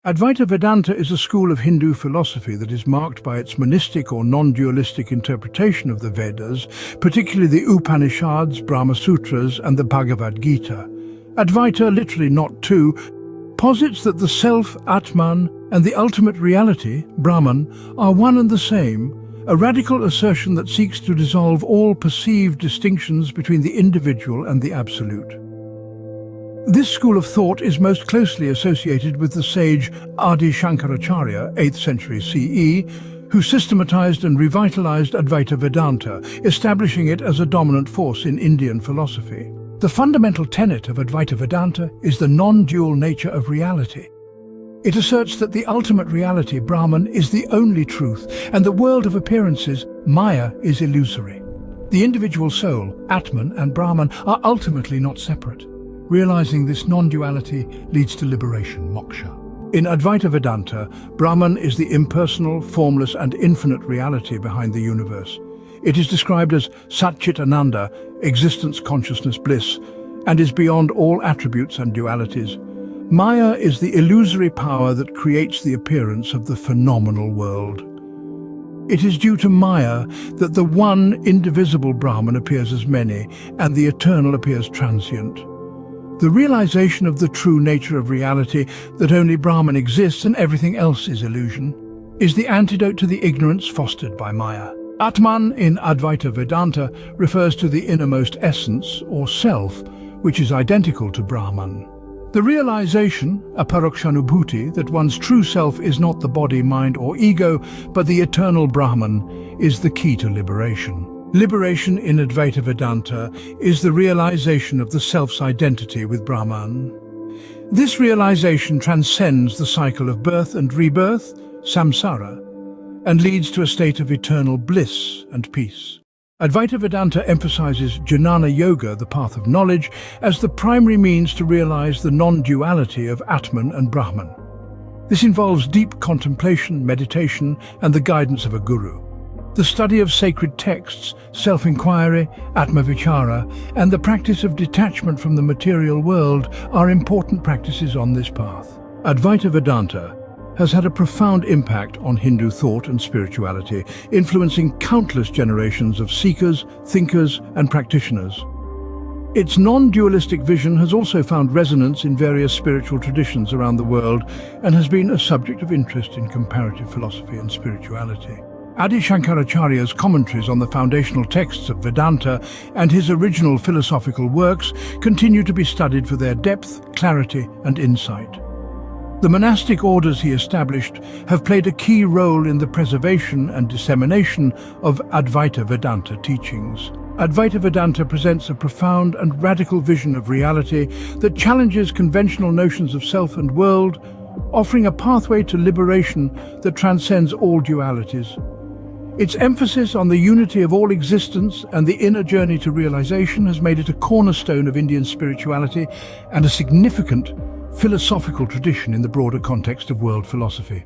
Advaita Vedanta is a school of Hindu philosophy that is marked by its monistic or non-dualistic interpretation of the Vedas, particularly the Upanishads, Brahma Sutras, and the Bhagavad Gita. Advaita, literally not two, posits that the self, Atman, and the ultimate reality, Brahman, are one and the same, a radical assertion that seeks to dissolve all perceived distinctions between the individual and the absolute. This school of thought is most closely associated with the sage Adi Shankaracharya, 8th century CE, who systematized and revitalized Advaita Vedanta, establishing it as a dominant force in Indian philosophy. The fundamental tenet of Advaita Vedanta is the non-dual nature of reality. It asserts that the ultimate reality, Brahman, is the only truth, and the world of appearances, Maya, is illusory. The individual soul, Atman, and Brahman are ultimately not separate. Realizing this non-duality leads to liberation, moksha. In Advaita Vedanta, Brahman is the impersonal, formless, and infinite reality behind the universe. It is described as Satchit Ananda, existence, consciousness, bliss, and is beyond all attributes and dualities. Maya is the illusory power that creates the appearance of the phenomenal world. It is due to Maya that the one indivisible Brahman appears as many, and the eternal appears transient. The realization of the true nature of reality, that only Brahman exists and everything else is illusion, is the antidote to the ignorance fostered by Maya. Atman in Advaita Vedanta refers to the innermost essence, or self, which is identical to Brahman. The realization, aparokshanubhuti, that one's true self is not the body, mind, or ego, but the eternal Brahman, is the key to liberation. Liberation in Advaita Vedanta is the realization of the self's identity with Brahman. This realization transcends the cycle of birth and rebirth, samsara, and leads to a state of eternal bliss and peace. Advaita Vedanta emphasizes jnana yoga, the path of knowledge, as the primary means to realize the non-duality of Atman and Brahman. This involves deep contemplation, meditation, and the guidance of a guru. The study of sacred texts, self-inquiry, atma-vichara, and the practice of detachment from the material world are important practices on this path. Advaita Vedanta has had a profound impact on Hindu thought and spirituality, influencing countless generations of seekers, thinkers, and practitioners. Its non-dualistic vision has also found resonance in various spiritual traditions around the world and has been a subject of interest in comparative philosophy and spirituality. Adi Shankaracharya's commentaries on the foundational texts of Vedanta and his original philosophical works continue to be studied for their depth, clarity, and insight. The monastic orders he established have played a key role in the preservation and dissemination of Advaita Vedanta teachings. Advaita Vedanta presents a profound and radical vision of reality that challenges conventional notions of self and world, offering a pathway to liberation that transcends all dualities. Its emphasis on the unity of all existence and the inner journey to realization has made it a cornerstone of Indian spirituality and a significant philosophical tradition in the broader context of world philosophy.